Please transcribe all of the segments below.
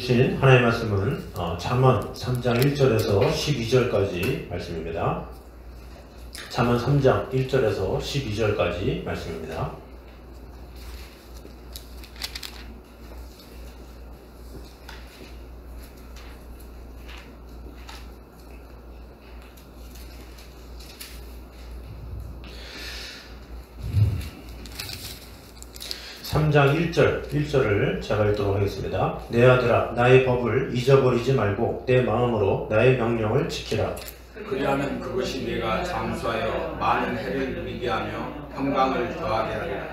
주신 하나님의 말씀은 잠언 3장 1절에서 12절까지 말씀입니다. 잠언 3장 1절에서 12절까지 말씀입니다. (3장 1절을 제가 읽도록 하겠습니다. 내 아들아 나의 법을 잊어버리지 말고 내 마음으로 나의 명령을 지키라. 그리하면 그것이 네가 장수하여 많은 해를 누리게 하며 평강을 더하게 하리라.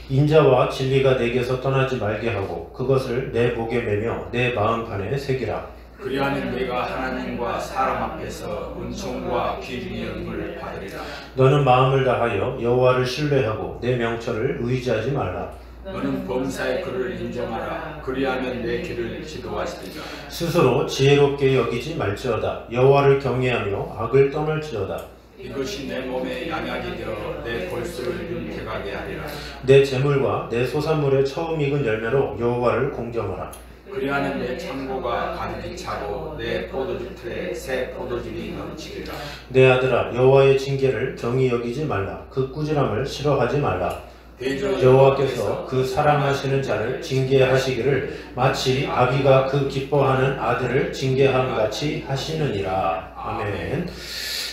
인자와 진리가 내게서 떠나지 말게 하고 그것을 내 목에 매며 내 마음판에 새기라. 그리하면 네가 하나님과 사람 앞에서 은총과 귀중의 은을 받으리라. 너는 마음을 다하여 여호와를 신뢰하고 내 명철을 의지하지 말라. 너는 범사의 그를 인정하라. 그리하면 내 길을 지도하시리라. 스스로 지혜롭게 여기지 말지어다. 여호와를 경외하며 악을 떠날지어다. 이것이 내 몸에 양약이 되어 내 골수를 윤택하게 하리라. 내 재물과 내 소산물의 처음 익은 열매로 여호와를 공경하라. 그리하면 내 창고가 가득히 차고 내 포도주 틀에 새 포도즙이 넘치리라. 내 아들아 여호와의 징계를 경히 여기지 말라. 그 꾸지람을 싫어하지 말라. 여호와께서 그 사랑하시는 자를 징계하시기를 마치 아비가 그 기뻐하는 아들을 징계함 같이 하시느니라. 아멘.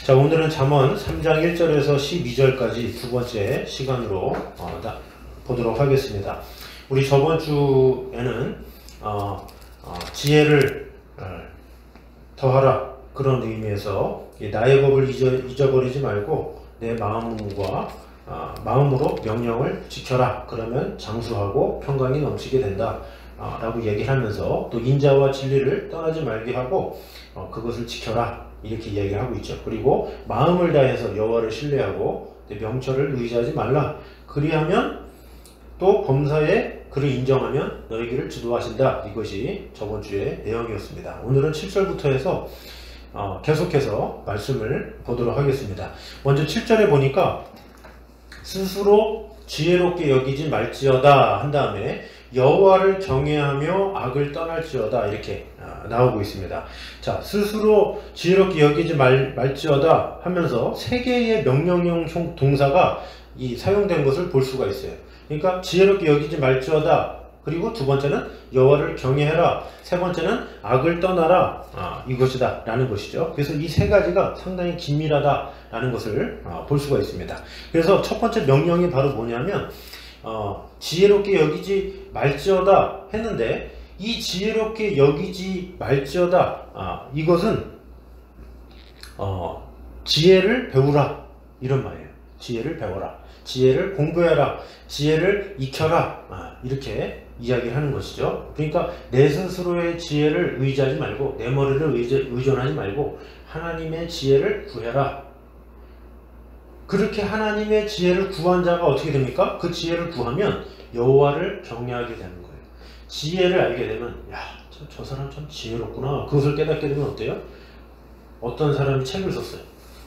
자, 오늘은 잠언 3장 1절에서 12절까지 두 번째 시간으로 보도록 하겠습니다. 우리 저번 주에는 지혜를 더하라 그런 의미에서 나의 법을 잊어버리지 말고 내 마음으로 명령을 지켜라. 그러면 장수하고 평강이 넘치게 된다 라고 얘기를 하면서 또 인자와 진리를 떠나지 말게 하고 그것을 지켜라 이렇게 이야기를 하고 있죠. 그리고 마음을 다해서 여호와를 신뢰하고 내 명철을 의지하지 말라. 그리하면 또 범사에 그를 인정하면 너희 길을 지도하신다. 이것이 저번 주의 내용이었습니다. 오늘은 7절부터 해서 계속해서 말씀을 보도록 하겠습니다. 먼저 7절에 보니까 스스로 지혜롭게 여기지 말지어다 한 다음에 여호와를 경외하며 악을 떠날지어다 이렇게 나오고 있습니다. 자, 스스로 지혜롭게 여기지 말지어다 하면서 세 개의 명령형 동사가 사용된 것을 볼 수가 있어요. 그러니까 지혜롭게 여기지 말지어다, 그리고 두 번째는 여호와를 경외해라, 세 번째는 악을 떠나라, 이것이다 라는 것이죠. 그래서 이 세 가지가 상당히 긴밀하다 라는 것을 볼 수가 있습니다. 그래서 첫 번째 명령이 바로 뭐냐면 지혜롭게 여기지 말지어다 했는데, 이 지혜롭게 여기지 말지어다 이것은 지혜를 배우라 이런 말이에요. 지혜를 배워라, 지혜를 공부해라, 지혜를 익혀라, 이렇게 이야기를 하는 것이죠. 그러니까 내 스스로의 지혜를 의지하지 말고, 내 머리를 의존하지 말고 하나님의 지혜를 구해라. 그렇게 하나님의 지혜를 구한 자가 어떻게 됩니까? 그 지혜를 구하면 여호와를 경외하게 되는 거예요. 지혜를 알게 되면 저 사람 참 지혜롭구나. 그것을 깨닫게 되면 어때요? 어떤 사람이 책을 썼어요.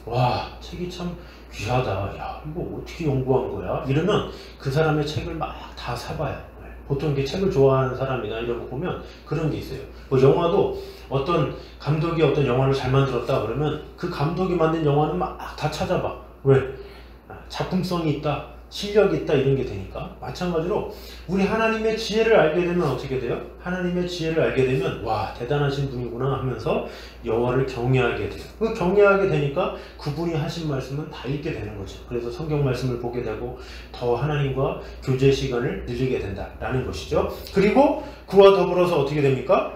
와, 책이 참 귀하다. 야, 이거 어떻게 연구한 거야? 이러면 그 사람의 책을 막 다 사봐요. 보통 이렇게 책을 좋아하는 사람이나 이런 거 보면 그런 게 있어요. 뭐 영화도 어떤 감독이 어떤 영화를 잘 만들었다 그러면 그 감독이 만든 영화는 막 다 찾아봐. 왜? 작품성이 있다, 실력이 있다, 이런 게 되니까. 마찬가지로 우리 하나님의 지혜를 알게 되면 어떻게 돼요? 하나님의 지혜를 알게 되면 와, 대단하신 분이구나 하면서 여호와를 경외하게 돼요. 그 경외하게 되니까 그분이 하신 말씀은 다 읽게 되는 거죠. 그래서 성경 말씀을 보게 되고 더 하나님과 교제 시간을 늘리게 된다라는 것이죠. 그리고 그와 더불어서 어떻게 됩니까?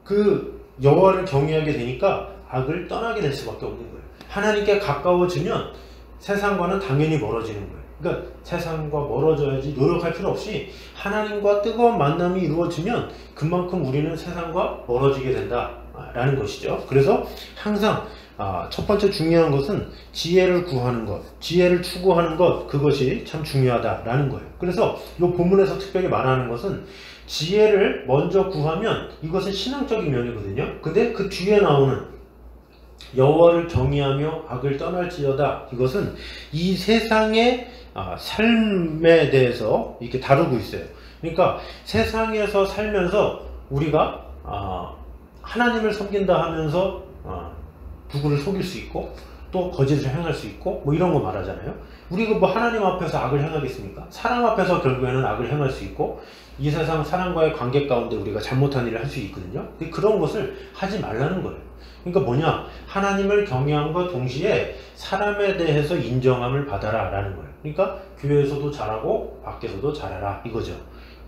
그 여호와를 경외하게 되니까 악을 떠나게 될 수밖에 없는 거예요. 하나님께 가까워지면 세상과는 당연히 멀어지는 거예요. 그러니까 세상과 멀어져야지 노력할 필요 없이 하나님과 뜨거운 만남이 이루어지면 그만큼 우리는 세상과 멀어지게 된다라는 것이죠. 그래서 항상 첫 번째 중요한 것은 지혜를 구하는 것, 지혜를 추구하는 것, 그것이 참 중요하다라는 거예요. 그래서 이 본문에서 특별히 말하는 것은 지혜를 먼저 구하면 이것은 신앙적인 면이거든요. 근데 그 뒤에 나오는 여호와를 경외하며 악을 떠날지어다, 이것은 이 세상의 삶에 대해서 이렇게 다루고 있어요. 그러니까 세상에서 살면서 우리가 하나님을 섬긴다 하면서 누구를 속일 수 있고 또 거짓을 행할 수 있고 뭐 이런 거 말하잖아요. 우리가 뭐 하나님 앞에서 악을 행하겠습니까? 사람 앞에서 결국에는 악을 행할 수 있고 이 세상 사람과의 관계 가운데 우리가 잘못한 일을 할 수 있거든요. 그런 것을 하지 말라는 거예요. 그러니까 뭐냐, 하나님을 경외함과 동시에 사람에 대해서 인정함을 받아라 라는 거예요. 그러니까 교회에서도 잘하고 밖에서도 잘하라 이거죠.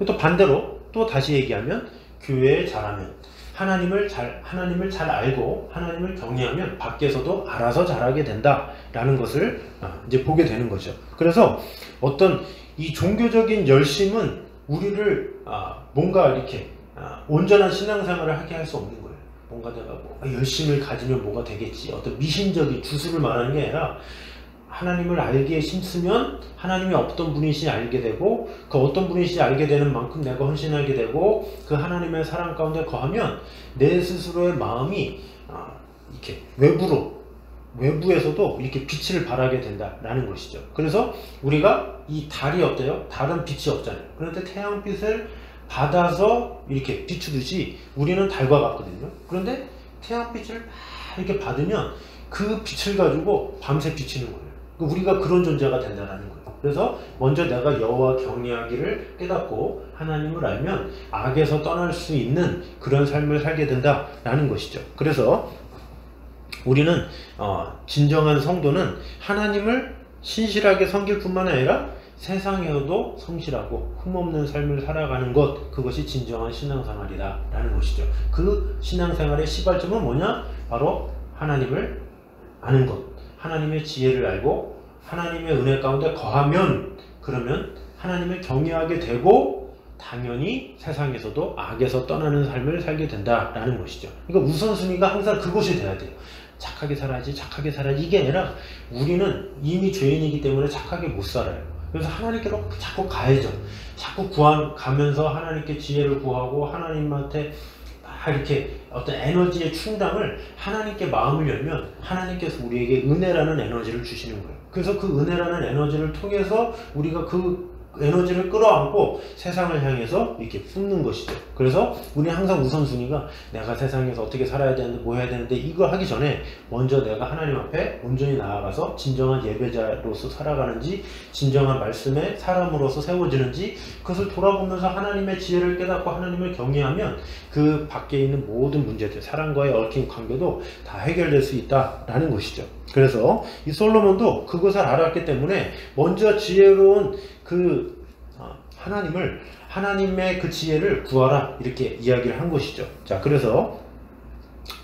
또 반대로 또 다시 얘기하면 교회에 잘하면 하나님을 잘 알고 하나님을 경외하면 밖에서도 알아서 잘하게 된다라는 것을 이제 보게 되는 거죠. 그래서 어떤 이 종교적인 열심은 우리를 뭔가 이렇게 온전한 신앙생활을 하게 할 수 없는 거예요. 뭔가 내가 뭐 열심을 가지면 뭐가 되겠지, 어떤 미신적인 주술을 말하는 게 아니라 하나님을 알기에 힘쓰면 하나님이 어떤 분이신지 알게 되고 그 어떤 분이신지 알게 되는 만큼 내가 헌신하게 되고 그 하나님의 사랑 가운데 거하면 내 스스로의 마음이 이렇게 외부에서도 이렇게 빛을 발하게 된다라는 것이죠. 그래서 우리가 이 달이 어때요? 달은 빛이 없잖아요. 그런데 태양빛을 받아서 이렇게 비추듯이 우리는 달과 같거든요. 그런데 태양빛을 막 이렇게 받으면 그 빛을 가지고 밤새 비치는 거예요. 우리가 그런 존재가 된다는 거예요. 그래서 먼저 내가 여호와 경외하기를 깨닫고 하나님을 알면 악에서 떠날 수 있는 그런 삶을 살게 된다라는 것이죠. 그래서 우리는 진정한 성도는 하나님을 신실하게 섬길 뿐만 아니라 세상에서도 성실하고 흠없는 삶을 살아가는 것, 그것이 진정한 신앙생활이다 라는 것이죠. 그 신앙생활의 시발점은 뭐냐? 바로 하나님을 아는 것, 하나님의 지혜를 알고 하나님의 은혜 가운데 거하면, 그러면 하나님을 경외하게 되고 당연히 세상에서도 악에서 떠나는 삶을 살게 된다라는 것이죠. 그러니까 우선순위가 항상 그것이 돼야 돼요. 착하게 살아야지, 착하게 살아야지. 이게 아니라 우리는 이미 죄인이기 때문에 착하게 못 살아요. 그래서 하나님께로 자꾸 가야죠. 자꾸 가면서 하나님께 지혜를 구하고 하나님한테 이렇게 어떤 에너지의 충당을, 하나님께 마음을 열면 하나님께서 우리에게 은혜라는 에너지를 주시는 거예요. 그래서 그 은혜라는 에너지를 통해서 우리가 그 에너지를 끌어안고 세상을 향해서 이렇게 뿜는 것이죠. 그래서 우리는 항상 우선순위가 내가 세상에서 어떻게 살아야 되는데 뭐 해야 되는데 이거 하기 전에 먼저 내가 하나님 앞에 온전히 나아가서 진정한 예배자로서 살아가는지, 진정한 말씀의 사람으로서 세워지는지 그것을 돌아보면서 하나님의 지혜를 깨닫고 하나님을 경외하면 그 밖에 있는 모든 문제들, 사람과의 얽힌 관계도 다 해결될 수 있다라는 것이죠. 그래서 이 솔로몬도 그것을 알았기 때문에 먼저 지혜로운 하나님의 그 지혜를 구하라 이렇게 이야기를 한 것이죠. 자, 그래서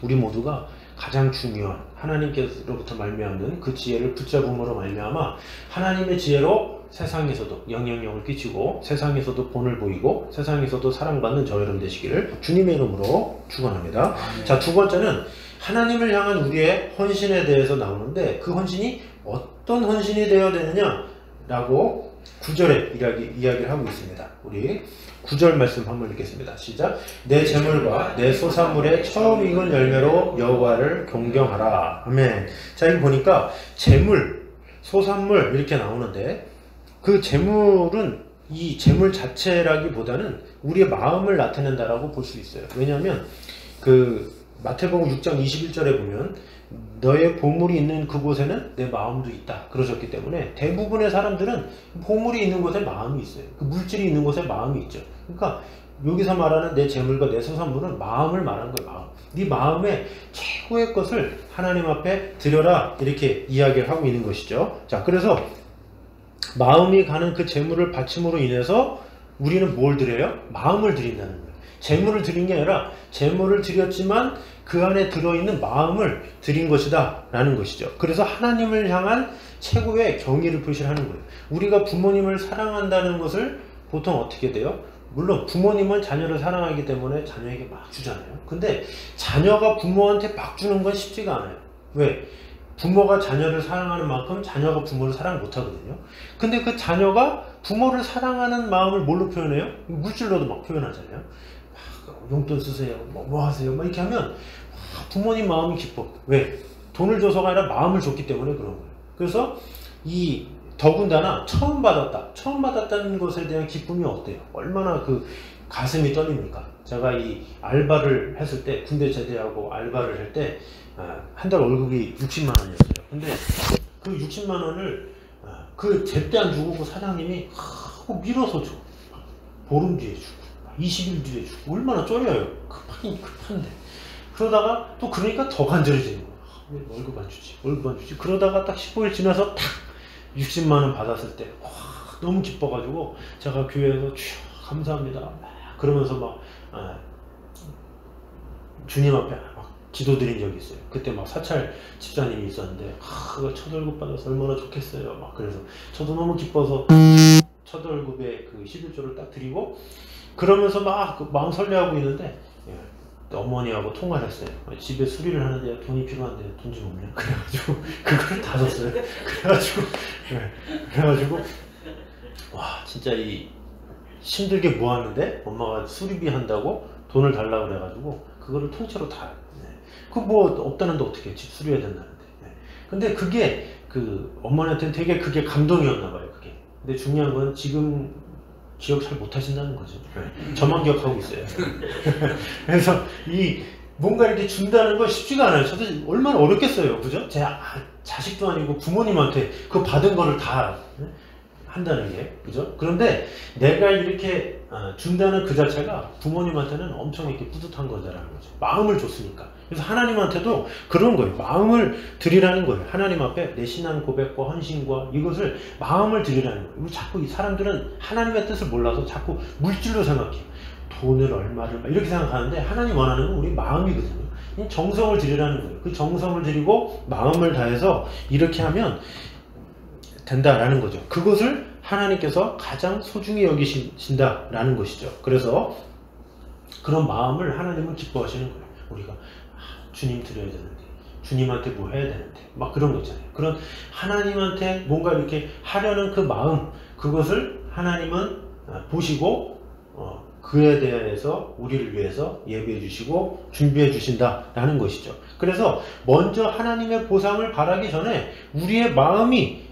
우리 모두가 가장 중요한 하나님께로부터 말미암는 그 지혜를 붙잡음으로 말미암아 하나님의 지혜로 세상에서도 영향력을 끼치고 세상에서도 본을 보이고 세상에서도 사랑받는 저 여러분 되시기를 주님의 이름으로 축원합니다. 자, 두 번째는 하나님을 향한 우리의 헌신에 대해서 나오는데 그 헌신이 어떤 헌신이 되어야 되느냐 라고 9절에 이야기를 하고 있습니다. 우리 9절 말씀 한번 읽겠습니다. 시작. 내 재물과 내 소산물의 처음 익은 열매로 여호와를 경경하라. 아멘. 자, 여기 보니까 재물, 소산물 이렇게 나오는데 그 재물은 이 재물 자체라기보다는 우리의 마음을 나타낸다라고 볼 수 있어요. 왜냐하면 그 마태복음 6장 21절에 보면 너의 보물이 있는 그곳에는 내 마음도 있다 그러셨기 때문에 대부분의 사람들은 보물이 있는 곳에 마음이 있어요. 그 물질이 있는 곳에 마음이 있죠. 그러니까 여기서 말하는 내 재물과 내 소산물은 마음을 말하는 거예요. 마음. 네 마음의 최고의 것을 하나님 앞에 드려라 이렇게 이야기를 하고 있는 것이죠. 자, 그래서 마음이 가는 그 재물을 바침으로 인해서 우리는 뭘 드려요? 마음을 드린다는 거예요. 재물을 드린 게 아니라 재물을 드렸지만 그 안에 들어있는 마음을 드린 것이다 라는 것이죠. 그래서 하나님을 향한 최고의 경의를 표시하는 거예요. 우리가 부모님을 사랑한다는 것을 보통 어떻게 돼요? 물론 부모님은 자녀를 사랑하기 때문에 자녀에게 막 주잖아요. 근데 자녀가 부모한테 막 주는 건 쉽지가 않아요. 왜? 부모가 자녀를 사랑하는 만큼 자녀가 부모를 사랑 못하거든요. 근데 그 자녀가 부모를 사랑하는 마음을 뭘로 표현해요? 물질로도 막 표현하잖아요. 용돈 쓰세요, 뭐 하세요, 막 이렇게 하면 부모님 마음이 기뻐. 왜? 돈을 줘서가 아니라 마음을 줬기 때문에 그런 거예요. 그래서 더군다나 처음 받았다는 것에 대한 기쁨이 어때요? 얼마나 가슴이 떨립니까? 제가 이 알바를 했을 때, 군대 제대하고 알바를 할 때 한 달 월급이 60만 원이었어요. 근데 그 60만 원을 그 제때 안 주고 그 사장님이 하고 밀어서 줘. 보름 뒤에 주고 20일 뒤에 주고 얼마나 쫄려요. 급하긴 급한데. 그러다가 또 그러니까 더 간절해지는 거예요. 왜 월급 안 주지? 월급 안 주지? 그러다가 딱 15일 지나서 탁 60만 원 받았을 때 너무 기뻐가지고 제가 교회에서 주여 감사합니다 그러면서 막 주님 앞에 막 기도드린 적이 있어요. 그때 막 사찰 집사님이 있었는데 그거 첫 월급 받아서 얼마나 좋겠어요. 막 그래서 저도 너무 기뻐서 첫 월급에 그 11조를 딱 드리고 그러면서 막 그 마음 설레하고 있는데 어머니하고 통화를 했어요. 집에 수리를 하는데 돈이 필요한데 돈 좀 없냐? 그래가지고 그걸 다 줬어요. 그래가지고 와 진짜 이 힘들게 모았는데 엄마가 수리비 한다고 돈을 달라고 그래가지고 그거를 통째로 다 그 뭐 없다는데 어떻게 집 수리해야 된다는데 근데 그게 그 어머니한테는 되게 그게 감동이었나 봐요. 그게 근데 중요한 건 지금 기억 잘 못하신다는 거죠. 저만 기억하고 있어요. 그래서 이 뭔가 이렇게 준다는 건 쉽지가 않아요. 저도 얼마나 어렵겠어요. 그죠? 제 자식도 아니고 부모님한테 그 받은 거를 다 한다는 게. 그죠? 그런데 내가 이렇게 준다는 그 자체가 부모님한테는 엄청 이렇게 뿌듯한 거다라는 거죠. 마음을 줬으니까. 그래서 하나님한테도 그런 거예요. 마음을 드리라는 거예요. 하나님 앞에 내 신앙 고백과 헌신과 이것을 마음을 드리라는 거예요. 자꾸 이 사람들은 하나님의 뜻을 몰라서 자꾸 물질로 생각해요. 돈을 얼마를 이렇게 생각하는데 하나님 원하는 건 우리 마음이거든요. 정성을 드리라는 거예요. 그 정성을 드리고 마음을 다해서 이렇게 하면 된다라는 거죠. 그것을 하나님께서 가장 소중히 여기신다라는 것이죠. 그래서 그런 마음을 하나님은 기뻐하시는 거예요. 우리가 주님 드려야 되는데 주님한테 뭐 해야 되는데 막 그런 거 있잖아요. 그런 하나님한테 뭔가 이렇게 하려는 그 마음 그것을 하나님은 보시고 그에 대해서 우리를 위해서 예배해 주시고 준비해 주신다라는 것이죠. 그래서 먼저 하나님의 보상을 바라기 전에 우리의 마음이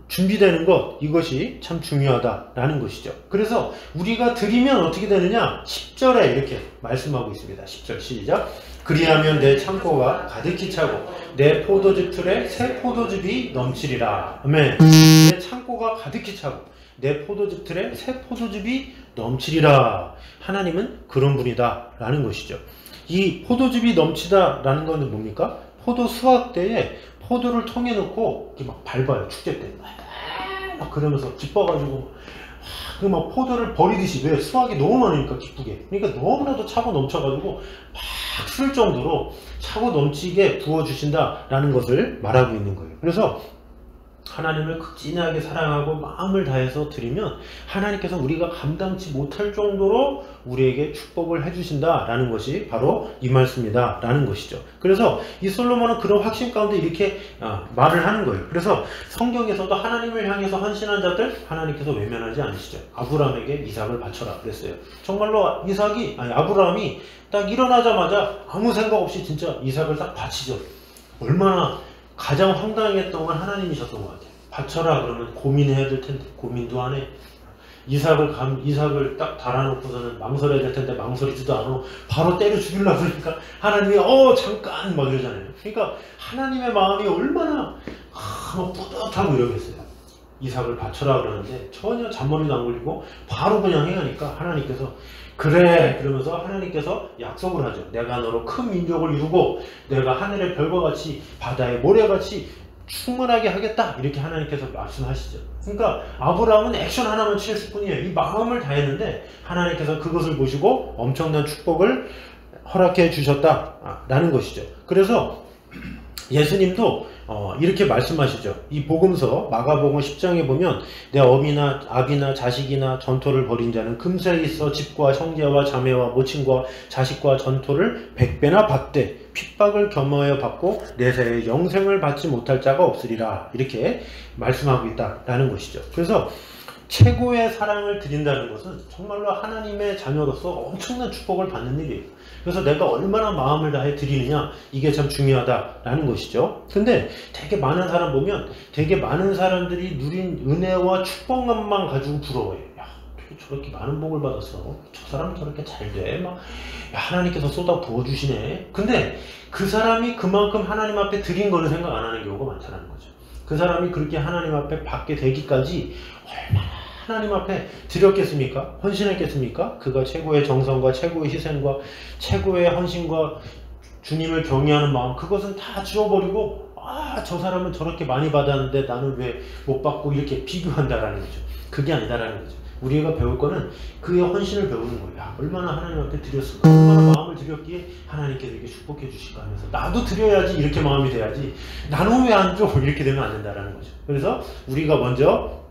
준비되는 것 이것이 참 중요하다라는 것이죠. 그래서 우리가 드리면 어떻게 되느냐 10절에 이렇게 말씀하고 있습니다. 10절 시작. 그리하면 내 창고가 가득히 차고 내 포도즙 틀에 새 포도즙이 넘치리라. 아멘. 내 창고가 가득히 차고 내 포도즙 틀에 새 포도즙이 넘치리라. 하나님은 그런 분이다 라는 것이죠. 이 포도즙이 넘치다 라는 것은 뭡니까? 포도 수확 때에 포도를 통에 넣고 이렇게 막 밟아요. 축제 때 막 그러면서 기뻐가지고 그 막 포도를 버리듯이 왜 수확이 너무 많으니까 기쁘게 그러니까 너무나도 차고 넘쳐가지고 막 쓸 정도로 차고 넘치게 부어주신다 라는 것을 말하고 있는 거예요. 그래서 하나님을 극진하게 사랑하고 마음을 다해서 드리면 하나님께서 우리가 감당치 못할 정도로 우리에게 축복을 해주신다 라는 것이 바로 이 말씀이다 라는 것이죠. 그래서 이 솔로몬은 그런 확신 가운데 이렇게 말을 하는 거예요. 그래서 성경에서도 하나님을 향해서 헌신한 자들 하나님께서 외면하지 않으시죠. 아브라함에게 이삭을 바쳐라 그랬어요. 정말로 아브라함이 딱 일어나자마자 아무 생각 없이 진짜 이삭을 딱 바치죠. 얼마나 가장 황당했던 건 하나님이셨던 것 같아요. 바쳐라 그러면 고민해야 될 텐데 고민도 안 해. 이삭을 딱 달아놓고서는 망설여야 될 텐데 망설이지도 않아. 바로 때려 죽이려고 그러니까 하나님이 잠깐 막 이러잖아요. 그러니까 하나님의 마음이 얼마나 막 뿌듯하고 이러겠어요. 이삭을 바쳐라 그러는데 전혀 잔머리도 안 굴리고 바로 그냥 행하니까 하나님께서 그래 그러면서 하나님께서 약속을 하죠. 내가 너로 큰 민족을 이루고 내가 하늘의 별과 같이 바다의 모래같이 충만하게 하겠다 이렇게 하나님께서 말씀하시죠. 그러니까 아브라함은 액션 하나만 취했을 뿐이에요. 이 마음을 다했는데 하나님께서 그것을 보시고 엄청난 축복을 허락해 주셨다라는 것이죠. 그래서 예수님도 이렇게 말씀하시죠. 이 복음서 마가복음 10장에 보면 내 어미나 아비나 자식이나 전토를 벌인 자는 금세 있어 집과 형제와 자매와 모친과 자식과 전토를 100배나 받되 핍박을 겸하여 받고 내세에 영생을 받지 못할 자가 없으리라 이렇게 말씀하고 있다라는 것이죠. 그래서 최고의 사랑을 드린다는 것은 정말로 하나님의 자녀로서 엄청난 축복을 받는 일이에요. 그래서 내가 얼마나 마음을 다해 드리느냐 이게 참 중요하다라는 것이죠. 근데 되게 많은 사람 보면 되게 많은 사람들이 누린 은혜와 축복만 가지고 부러워해요. 야, 어떻게 저렇게 많은 복을 받았어? 저 사람 저렇게 잘 돼? 막 야, 하나님께서 쏟아 부어주시네. 근데 그 사람이 그만큼 하나님 앞에 드린 거를 생각 안 하는 경우가 많다는 거죠. 그 사람이 그렇게 하나님 앞에 받게 되기까지 얼마나 하나님 앞에 드렸겠습니까? 헌신했겠습니까? 그가 최고의 정성과 최고의 희생과 최고의 헌신과 주님을 경외하는 마음, 그것은 다 지워버리고 저 사람은 저렇게 많이 받았는데 나는 왜 못 받고, 이렇게 비교한다라는 거죠. 그게 아니다라는 거죠. 우리가 배울 거는 그의 헌신을 배우는 거예요. 야, 얼마나 하나님 앞에 드렸을까? 얼마나 마음을 드렸기에 하나님께서 이렇게 축복해 주실까 하면서 나도 드려야지, 이렇게 마음이 돼야지, 나는 왜 안 줘? 이렇게 되면 안 된다라는 거죠. 그래서 우리가 먼저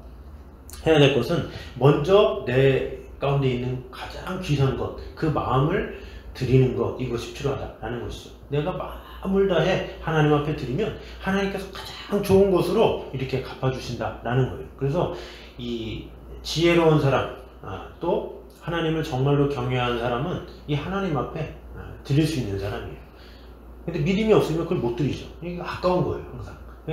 해야 될 것은 먼저 내 가운데 있는 가장 귀한 것, 그 마음을 드리는 것, 이것이 필요하다라는 것이죠. 내가 마음을 다해 하나님 앞에 드리면 하나님께서 가장 좋은 것으로 이렇게 갚아주신다라는 거예요. 그래서 이 지혜로운 사람, 또 하나님을 정말로 경외하는 사람은 이 하나님 앞에 드릴 수 있는 사람이에요. 근데 믿음이 없으면 그걸 못 드리죠. 이게 아까운 거예요.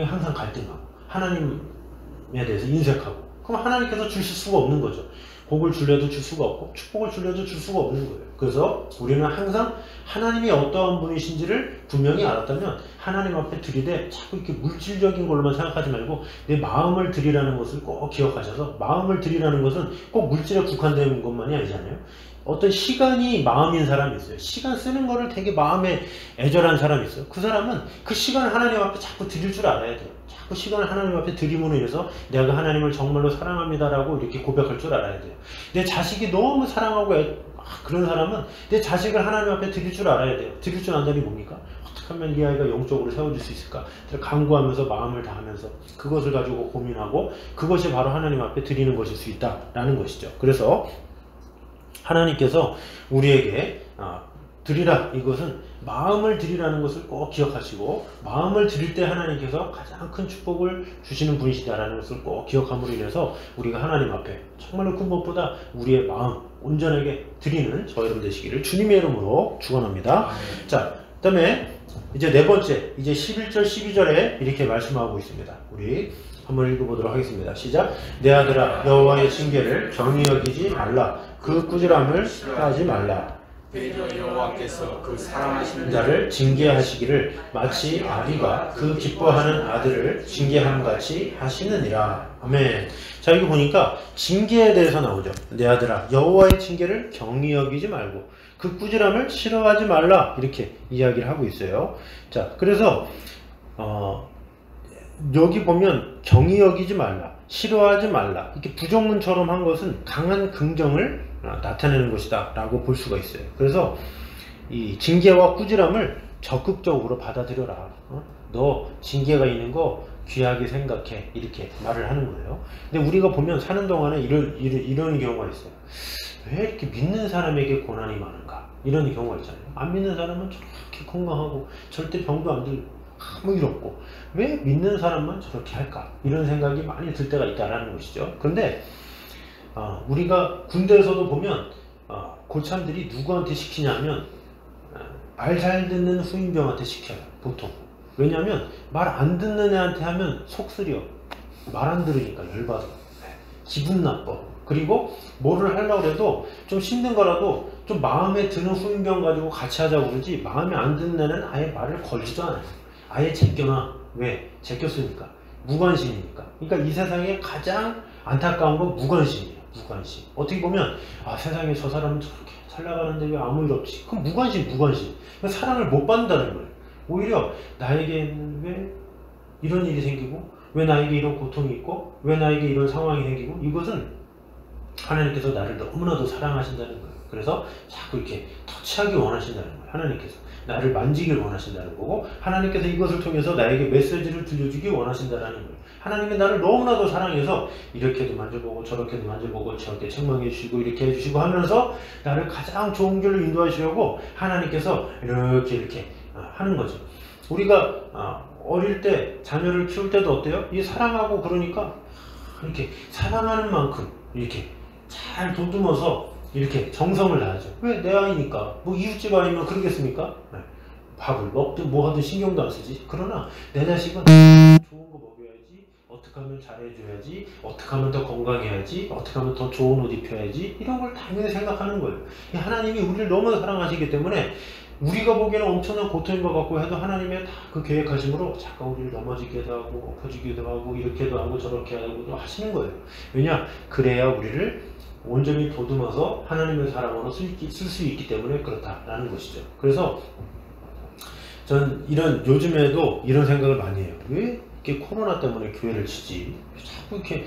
항상 갈등하고 하나님에 대해서 인색하고, 그럼 하나님께서 주실 수가 없는 거죠. 복을 줄래도 줄 수가 없고 축복을 줄래도 줄 수가 없는 거예요. 그래서 우리는 항상 하나님이 어떠한 분이신지를 분명히 알았다면 하나님 앞에 드리되 자꾸 이렇게 물질적인 걸로만 생각하지 말고 내 마음을 드리라는 것을 꼭 기억하셔서, 마음을 드리라는 것은 꼭 물질에 국한된 것만이 아니잖아요. 어떤 시간이 마음인 사람이 있어요. 시간 쓰는 거를 되게 마음에 애절한 사람이 있어요. 그 사람은 그 시간을 하나님 앞에 자꾸 드릴 줄 알아야 돼요. 자꾸 시간을 하나님 앞에 드림으로 인해서 내가 하나님을 정말로 사랑합니다라고 이렇게 고백할 줄 알아야 돼요. 내 자식이 너무 사랑하고 그런 사람은 내 자식을 하나님 앞에 드릴 줄 알아야 돼요. 드릴 줄 안다니 뭡니까? 어떻게 하면 이 아이가 영적으로 세워질 수 있을까? 간구하면서 마음을 다하면서 그것을 가지고 고민하고, 그것이 바로 하나님 앞에 드리는 것일 수 있다라는 것이죠. 그래서 하나님께서 우리에게 드리라, 이것은 마음을 드리라는 것을 꼭 기억하시고, 마음을 드릴 때 하나님께서 가장 큰 축복을 주시는 분이시다라는 것을 꼭 기억함으로 인해서 우리가 하나님 앞에 정말로 큰 것보다 우리의 마음 온전하게 드리는 저 여러분 되시기를 주님의 이름으로 축원합니다. 자, 그 다음에 이제 네 번째, 이제 11절 12절에 이렇게 말씀하고 있습니다. 우리 한번 읽어보도록 하겠습니다. 시작. 내 아들아, 여호와의 징계를 경히 여기지 말라. 그 꾸지람을 하지 말라. 되려 여호와께서 그 사랑하시는 자를 징계하시기를 마치 아비가 그 기뻐하는 아들을 징계함같이 하시느니라. 아멘. 자, 이거 보니까 징계에 대해서 나오죠. 내 아들아, 여호와의 징계를 경히 여기지 말고 그 꾸지람을 싫어하지 말라, 이렇게 이야기를 하고 있어요. 자, 그래서 여기 보면 경히 여기지 말라, 싫어하지 말라, 이렇게 부정문처럼 한 것은 강한 긍정을 나타내는 것이다 라고 볼 수가 있어요. 그래서 이 징계와 꾸지람을 적극적으로 받아들여라. 너 징계가 있는 거 귀하게 생각해, 이렇게 말을 하는 거예요. 근데 우리가 보면 사는 동안에 이런 경우가 있어요. 왜 이렇게 믿는 사람에게 고난이 많은가, 이런 경우가 있잖아요. 안 믿는 사람은 저렇게 건강하고 절대 병도 안 들고 아무 일 없고 왜 믿는 사람만 저렇게 할까, 이런 생각이 많이 들 때가 있다라는 것이죠. 그런데 우리가 군대에서도 보면 고참들이 누구한테 시키냐면 말 잘 듣는 후임병한테 시켜요, 보통. 왜냐하면 말 안 듣는 애한테 하면 속 쓰려, 말 안 들으니까 열받아, 기분 나빠. 그리고 뭐를 하려고 해도 좀 힘든 거라도 좀 마음에 드는 후임병 가지고 같이 하자고 그러지, 마음에 안 드는 애는 아예 말을 걸지도 않아요. 아예 제껴놔. 왜? 제꼈으니까. 무관심이니까. 그러니까 이 세상에 가장 안타까운 건 무관심이에요. 무관심. 어떻게 보면 세상에 저 사람은 저렇게 잘 나가는데 왜 아무 일 없지? 그럼 무관심. 사랑을 못 받는다는 거예요. 오히려 나에게는 왜 이런 일이 생기고, 왜 나에게 이런 고통이 있고, 왜 나에게 이런 상황이 생기고, 이것은 하나님께서 나를 너무나도 사랑하신다는 거예요. 그래서 자꾸 이렇게 터치하기 원하신다는 거예요. 하나님께서 나를 만지길 원하신다는 거고, 하나님께서 이것을 통해서 나에게 메시지를 들려주기 원하신다는 거예요. 하나님이 나를 너무나도 사랑해서 이렇게도 만져보고 저렇게도 만져보고 저렇게 책망해 주시고 이렇게 해주시고 하면서 나를 가장 좋은 길로 인도하시려고 하나님께서 이렇게 하는 거죠. 우리가 어릴 때 자녀를 키울 때도 어때요? 이 사랑하고 그러니까 이렇게 사랑하는 만큼 이렇게 잘 도듬어서 이렇게 정성을 다하죠. 왜? 내 아이니까. 뭐 이웃집 아이면 그러겠습니까? 밥을 먹든 뭐 하든 신경도 안 쓰지. 그러나 내 자식은 좋은 거 먹여야지, 어떻게 하면 잘해줘야지, 어떻게 하면 더 건강해야지, 어떻게 하면 더 좋은 옷 입혀야지, 이런 걸 당연히 생각하는 거예요. 하나님이 우리를 너무 사랑하시기 때문에 우리가 보기에는 엄청난 고통인 것 같고 해도 하나님의 다 그 계획하심으로 잠깐 우리를 넘어지기도 하고 엎어지기도 하고 이렇게도 하고 저렇게 하고 하시는 거예요. 왜냐? 그래야 우리를 온전히 보듬어서 하나님의 사랑으로 쓸 수 있기 때문에 그렇다라는 것이죠. 그래서 전 요즘에도 이런 생각을 많이 해요. 왜 이렇게 코로나 때문에 교회를 치지? 자꾸 이렇게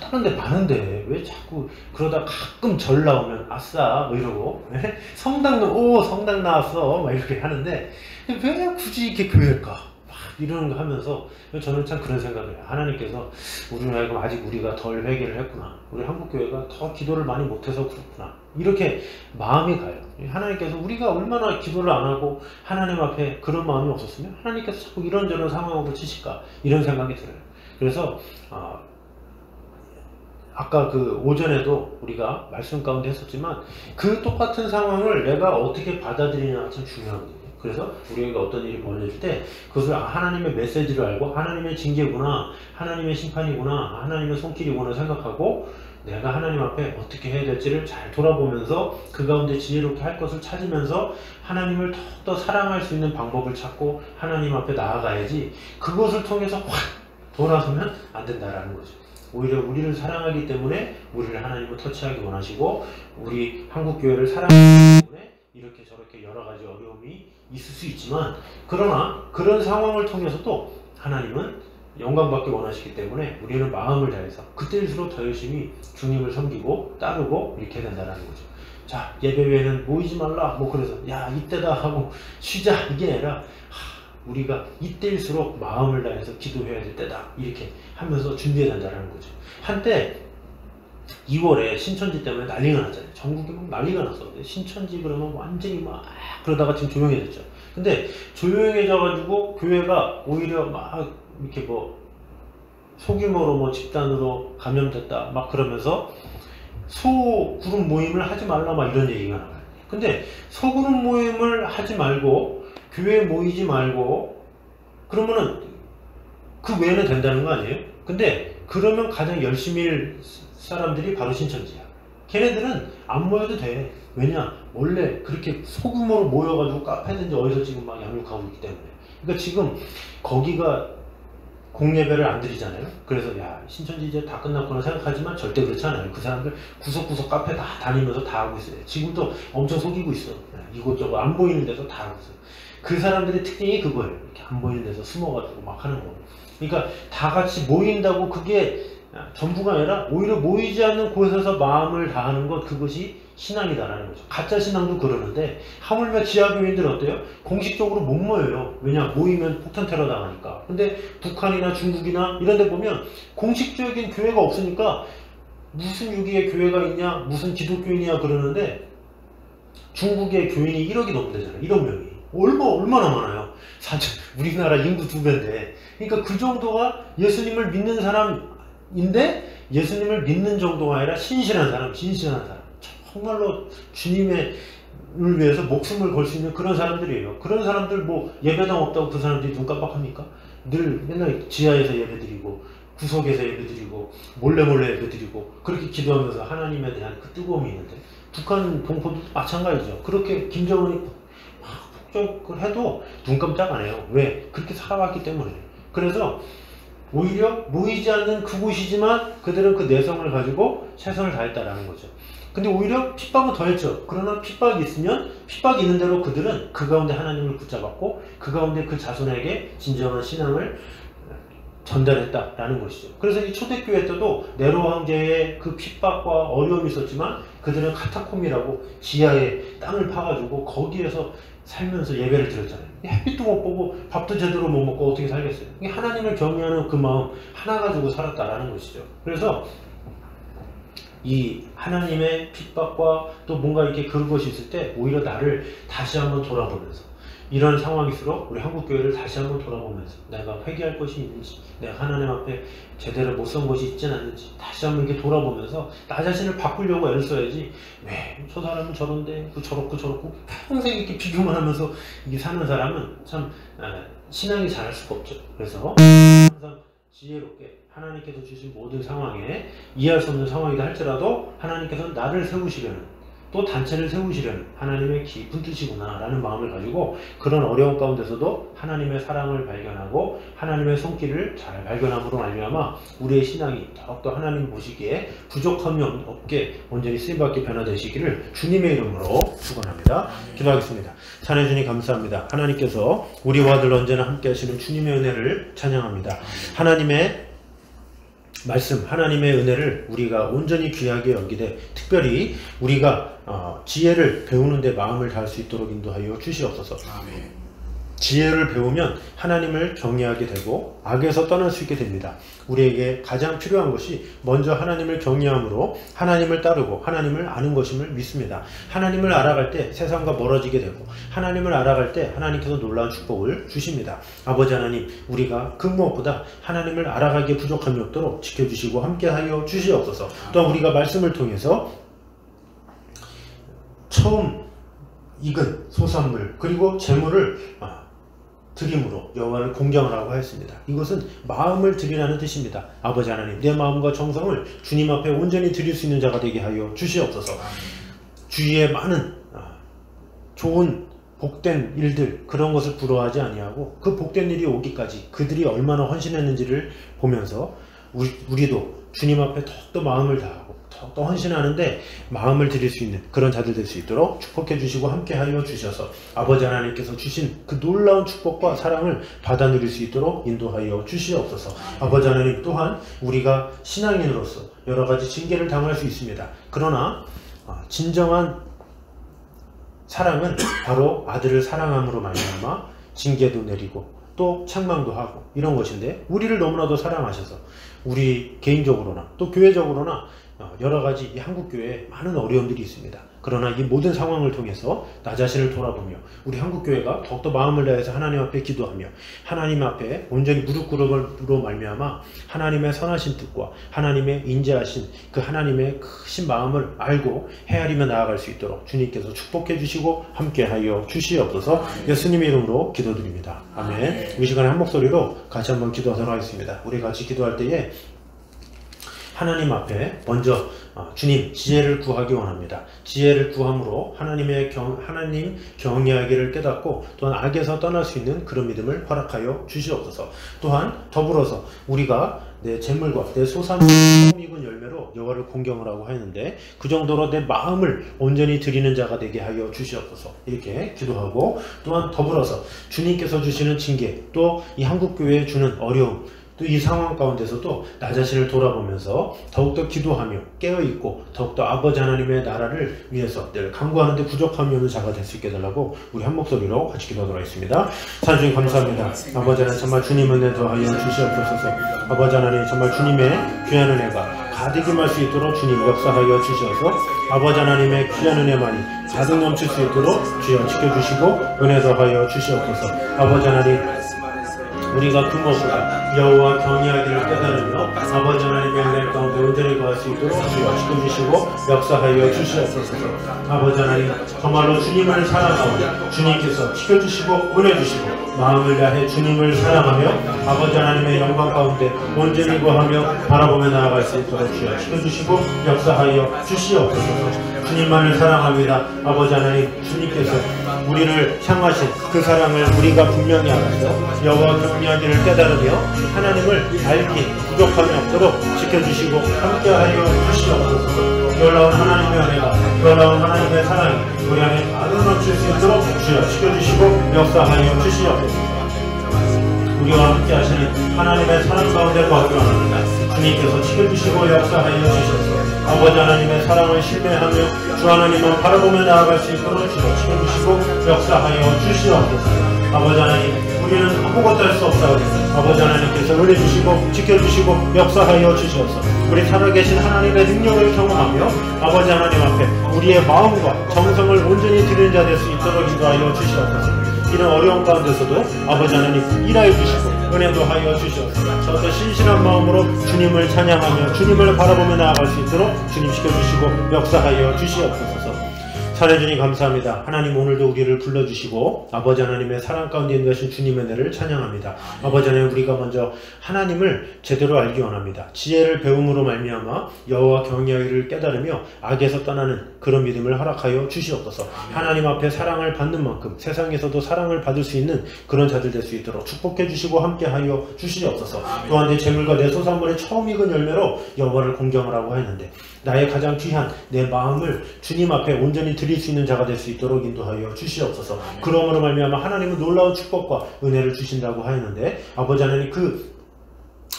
다른 데 많은데 왜 자꾸 그러다 가끔 절 나오면 아싸 뭐 이러고 성당 나왔어 막 이렇게 하는데 왜 굳이 이렇게 교회일까? 막 이런 거 하면서 저는 참 그런 생각을 해요. 하나님께서 우리는 알고 아직 우리가 덜 회개를 했구나. 우리 한국교회가 더 기도를 많이 못해서 그렇구나. 이렇게 마음이 가요. 하나님께서 우리가 얼마나 기도를 안 하고 하나님 앞에 그런 마음이 없었으면 하나님께서 자꾸 이런저런 상황으로 치실까? 이런 생각이 들어요. 그래서 아까 그 오전에도 우리가 말씀 가운데 했었지만 그 똑같은 상황을 내가 어떻게 받아들이냐가 참 중요합니다. 그래서 우리에게 어떤 일이 벌어질 때 그것을 하나님의 메시지를 알고 하나님의 징계구나, 하나님의 심판이구나, 하나님의 손길이구나 생각하고 내가 하나님 앞에 어떻게 해야 될지를 잘 돌아보면서 그 가운데 지혜롭게 할 것을 찾으면서 하나님을 더욱더 사랑할 수 있는 방법을 찾고 하나님 앞에 나아가야지 그것을 통해서 확 돌아서면 안 된다라는 거죠. 오히려 우리를 사랑하기 때문에 우리를 하나님은 터치하기 원하시고 우리 한국교회를 사랑하기 때문에 이렇게 저렇게 여러 가지 어려움이 있을 수 있지만 그러나 그런 상황을 통해서도 하나님은 영광받기 원하시기 때문에 우리는 마음을 다해서 그때일수록 더 열심히 주님을 섬기고 따르고 이렇게 된다는 거죠. 자, 예배 외에는 모이지 말라 뭐 그래서 야 이때다 하고 쉬자 이게 아니라 우리가 이때일수록 마음을 다해서 기도해야 될 때다 이렇게 하면서 준비해야 된다는 거죠. 한때 2월에 신천지 때문에 난리가 났잖아요. 전국에 막 난리가 났었는데 신천지 그러면 완전히 막 그러다가 지금 조용해졌죠. 근데 조용해져가지고 교회가 오히려 막 이렇게 뭐 소규모로 뭐 집단으로 감염됐다 막 그러면서 소그룹 모임을 하지 말라 막 이런 얘기가 나와요. 근데 소그룹 모임을 하지 말고 교회에 모이지 말고 그러면은 그 외에는 된다는 거 아니에요? 근데 그러면 가장 열심히 할 사람들이 바로 신천지야. 걔네들은 안 모여도 돼. 왜냐? 원래 그렇게 소규모로 모여가지고 카페든지 어디서 지금 막 양육하고 있기 때문에. 그러니까 지금 거기가 공예배를 안 드리잖아요. 그래서 야 신천지 이제 다 끝났구나 생각하지만 절대 그렇지 않아요. 그 사람들 구석구석 카페 다 다니면서 다 하고 있어요. 지금도 엄청 속이고 있어. 이곳저곳 안 보이는 데서 다 하고 있어요. 그 사람들의 특징이 그거예요. 이렇게 안 보이는 데서 숨어가지고 막 하는 거. 그러니까 다 같이 모인다고 그게 전부가 아니라 오히려 모이지 않는 곳에서 마음을 다하는 것 그것이 신앙이다라는 거죠. 가짜 신앙도 그러는데 하물며 지하교인들은 어때요? 공식적으로 못 모여요. 왜냐? 모이면 폭탄 테러 당하니까. 근데 북한이나 중국이나 이런 데 보면 공식적인 교회가 없으니까 무슨 유기의 교회가 있냐 무슨 기독교인이야 그러는데 중국의 교인이 1억이 넘는다잖아요. 1억 명이. 얼마나 많아요. 우리나라 인구 2배인데. 그러니까 그 정도가 예수님을 믿는 사람인데 예수님을 믿는 정도가 아니라 신실한 사람. 정말로 주님을 위해서 목숨을 걸 수 있는 그런 사람들이에요. 그런 사람들 뭐 예배당 없다고 그 사람들이 눈 깜빡합니까? 늘 맨날 지하에서 예배드리고 구석에서 예배드리고 몰래 예배드리고 그렇게 기도하면서 하나님에 대한 그 뜨거움이 있는데 북한 동포도 마찬가지죠. 그렇게 김정은이 폭격을 해도 눈 깜짝 안 해요. 왜? 그렇게 살아왔기 때문에. 그래서 오히려 모이지 않는 그곳이지만 그들은 그 내성을 가지고 최선을 다했다라는 거죠. 근데 오히려 핍박은 더했죠. 그러나 핍박이 있으면 핍박이 있는 대로 그들은 그 가운데 하나님을 붙잡았고 그 가운데 그 자손에게 진정한 신앙을 전달했다라는 것이죠. 그래서 이 초대교회 때도 네로 황제의 그 핍박과 어려움이 있었지만 그들은 카타콤이라고 지하에 땅을 파가지고 거기에서 살면서 예배를 드렸잖아요. 햇빛도 못 보고 밥도 제대로 못 먹고 어떻게 살겠어요. 하나님을 경외하는 그 마음 하나 가지고 살았다라는 것이죠. 그래서 이 하나님의 핍박과 또 뭔가 이렇게 그런 것이 있을 때 오히려 나를 다시 한번 돌아보면서 이런 상황일수록 우리 한국교회를 다시 한번 돌아보면서 내가 회개할 것이 있는지 내가 하나님 앞에 제대로 못 선 것이 있지는 않는지 다시 한번 이렇게 돌아보면서 나 자신을 바꾸려고 애를 써야지 왜 저 사람은 저런데 저렇고 평생 이렇게 비교만 하면서 이게 사는 사람은 참 신앙이 잘할 수가 없죠. 그래서 항상 지혜롭게 하나님께서 주신 모든 상황에 이해할 수 없는 상황이다 할지라도 하나님께서는 나를 세우시려는, 또 단체를 세우시려는 하나님의 깊은 뜻이구나 라는 마음을 가지고 그런 어려운 가운데서도 하나님의 사랑을 발견하고 하나님의 손길을 잘 발견함으로 말미암아 우리의 신앙이 더욱더 하나님 보시기에 부족함이 없게 온전히 쓰임받게 변화되시기를 주님의 이름으로 축원합니다. 기도하겠습니다. 사랑해 주님 감사합니다. 하나님께서 우리와 늘 언제나 함께 하시는 주님의 은혜를 찬양합니다. 하나님의 말씀, 하나님의 은혜를 우리가 온전히 귀하게 여기되 특별히 우리가 지혜를 배우는 데 마음을 다할 수 있도록 인도하여 주시옵소서. 아멘. 지혜를 배우면 하나님을 경외하게 되고 악에서 떠날 수 있게 됩니다. 우리에게 가장 필요한 것이 먼저 하나님을 경외함으로 하나님을 따르고 하나님을 아는 것임을 믿습니다. 하나님을 알아갈 때 세상과 멀어지게 되고 하나님을 알아갈 때 하나님께서 놀라운 축복을 주십니다. 아버지 하나님, 우리가 그 무엇보다 하나님을 알아가기에 부족함이 없도록 지켜주시고 함께하여 주시옵소서. 또한 우리가 말씀을 통해서 처음 익은 소산물 그리고 재물을 드림으로 여호와를 공경을 하고 하였습니다. 이것은 마음을 드리라는 뜻입니다. 아버지 하나님, 내 마음과 정성을 주님 앞에 온전히 드릴 수 있는 자가 되게 하여 주시옵소서. 주위에 많은 좋은 복된 일들, 그런 것을 부러워하지 아니하고 그 복된 일이 오기까지 그들이 얼마나 헌신했는지를 보면서 우리도 주님 앞에 더욱더 마음을 다하고 더욱더 헌신하는데 마음을 드릴 수 있는 그런 자들 될 수 있도록 축복해 주시고 함께하여 주셔서 아버지 하나님께서 주신 그 놀라운 축복과 사랑을 받아 누릴 수 있도록 인도하여 주시옵소서. 아버지 하나님, 또한 우리가 신앙인으로서 여러 가지 징계를 당할 수 있습니다. 그러나 진정한 사랑은 바로 아들을 사랑함으로 말미암아 징계도 내리고 또 책망도 하고 이런 것인데, 우리를 너무나도 사랑하셔서 우리 개인적으로나 또 교회적으로나 여러 가지 이 한국교회에 많은 어려움들이 있습니다. 그러나 이 모든 상황을 통해서 나 자신을 돌아보며 우리 한국교회가 더욱더 마음을 다해서 하나님 앞에 기도하며 하나님 앞에 온전히 무릎 꿇음으로 말미암아 하나님의 선하신 뜻과 하나님의 인자하신 그 하나님의 크신 마음을 알고 헤아리며 나아갈 수 있도록 주님께서 축복해 주시고 함께하여 주시옵소서. 예수님의 이름으로 기도드립니다. 아멘. 이 시간에 한 목소리로 같이 한번 기도하도록 하겠습니다. 우리 같이 기도할 때에 하나님 앞에 먼저 주님, 지혜를 구하기 원합니다. 지혜를 구함으로 하나님 경외하기를 깨닫고 또한 악에서 떠날 수 있는 그런 믿음을 허락하여 주시옵소서. 또한 더불어서 우리가 내 재물과 내 소산을 처음 익은 열매로 여호와를 공경을 하고 하였는데 그 정도로 내 마음을 온전히 드리는 자가 되게 하여 주시옵소서. 이렇게 기도하고, 또한 더불어서 주님께서 주시는 징계, 또 이 한국교회에 주는 어려움, 또 이 상황 가운데서도 나 자신을 돌아보면서 더욱더 기도하며 깨어있고 더욱더 아버지 하나님의 나라를 위해서 늘 간구하는데 부족함이 없는 자가 될 수 있게 해달라고 우리 한 목소리로 같이 기도하도록 하겠습니다. 하나님 감사합니다. 아버지 하나님, 정말 주님 은혜 더하여 주시옵소서. 아버지 하나님, 정말 주님의 귀한 은혜가 가득 임할 수 있도록 주님 역사하여 주셔서 아버지 하나님의 귀한 은혜만이 가득 넘칠 수 있도록 주여 지켜주시고 은혜 더하여 주시옵소서. 아버지 하나님, 우리가 그 무엇보다 여호와 경외하기를 깨달으며 아버지 하나님의 은혜 가운데 온전히 거할 수 있도록 주여 지켜주시고 역사하여 주시옵소서. 아버지 하나님, 정말로 주님을 사랑하고 주님께서 지켜주시고 은혜 주시고 마음을 다해 주님을 사랑하며 아버지 하나님의 영광 가운데 온전히 거하며 바라보며 나아갈 수 있도록 주여 지켜주시고 역사하여 주시옵소서. 주님만을 사랑합니다. 아버지 하나님, 주님께서 우리를 향하신 그 사랑을 우리가 분명히 알아서 여호와 경외하기를 깨달으며 하나님을 알기 부족함이 없도록 지켜주시고 함께하여 주시옵소서. 놀라운 하나님의 은혜가, 놀라운 하나님의 사랑이 우리 안에 가득 넘칠 수 있도록 주여 지켜주시고 역사하여 주시옵소서. 우리와 함께 하시는 하나님의 사랑 가운데 거하기 원합니다. 주님께서 지켜주시고 역사하여 주셔서 아버지 하나님의 사랑을 신뢰하며 주 하나님만 바라보며 나아갈 수 있도록 주여 지켜주시고 역사하여 주시옵소서. 아버지 하나님, 우리는 아무것도 할 수 없사오니 아버지 하나님께서 은혜 주시고 지켜주시고 역사하여 주셔서 우리 살아계신 하나님의 능력을 경험하며 아버지 하나님 앞에 우리의 마음과 정성을 온전히 드리는 자 될 수 있도록 인도하여 주시옵소서. 이런 어려운 가운데서도 아버지 하나님 일하여 주시고 은혜도 하여 주시옵소서. 저도 신실한 마음으로 주님을 찬양하며 주님을 바라보며 나아갈 수 있도록 주님 지켜주시고 역사하여 주시옵소서. 살해주님 감사합니다. 하나님 오늘도 우리를 불러주시고 아버지 하나님의 사랑 가운데 있는 것인 주님의 은혜를 찬양합니다. 아버지 하나님 우리가 먼저 하나님을 제대로 알기 원합니다. 지혜를 배움으로 말미암아 여호와 경외하기를 깨달으며 악에서 떠나는 그런 믿음을 허락하여 주시옵소서. 하나님 앞에 사랑을 받는 만큼 세상에서도 사랑을 받을 수 있는 그런 자들 될 수 있도록 축복해 주시고 함께하여 주시옵소서. 또한 내 재물과 내 소산물의 처음 익은 열매로 여호와를 공경을 하고 했는데 나의 가장 귀한 내 마음을 주님 앞에 온전히 드릴 수 있는 자가 될 수 있도록 인도하여 주시옵소서. 그러므로 말미암아 하나님은 놀라운 축복과 은혜를 주신다고 하였는데 아버지 하나님 그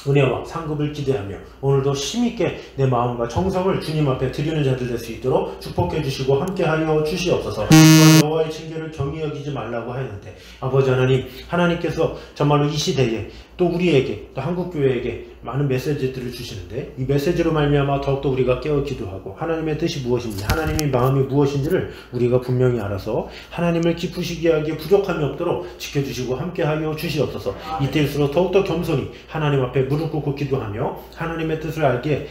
은혜와 상급을 기대하며 오늘도 힘있게 내 마음과 정성을 주님 앞에 드리는 자들 될 수 있도록 축복해 주시고 함께하여 주시옵소서. 또한 여호와의 징계를 경히 여기지 말라고 하였는데 아버지 하나님 하나님께서 정말로 이 시대에 또 우리에게 또 한국교회에게 많은 메시지들을 주시는데 이 메시지로 말미암아 더욱더 우리가 깨어 기도하고 하나님의 뜻이 무엇인지 하나님의 마음이 무엇인지를 우리가 분명히 알아서 하나님을 기쁘시게 하기에 부족함이 없도록 지켜주시고 함께하여 주시옵소서. 이때일수록 더욱더 겸손히 하나님 앞에 무릎 꿇고 기도하며 하나님의 뜻을 알게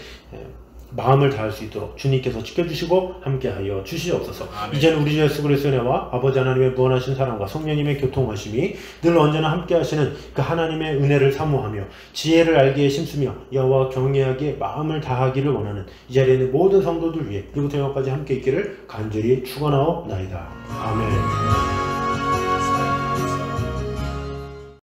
마음을 다할 수 있도록 주님께서 지켜주시고 함께하여 주시옵소서. 이제는 우리 주 예수 그리스도의 은혜와 아버지 하나님의 무한하신 사랑과 성령님의 교통하심이 늘 언제나 함께하시는 그 하나님의 은혜를 사모하며 지혜를 알기에 힘쓰며 여호와 경외하기에 마음을 다하기를 원하는 이 자리에 있는 모든 성도들 위해 이부터 영까지 함께 있기를 간절히 축원하옵나이다. 아멘.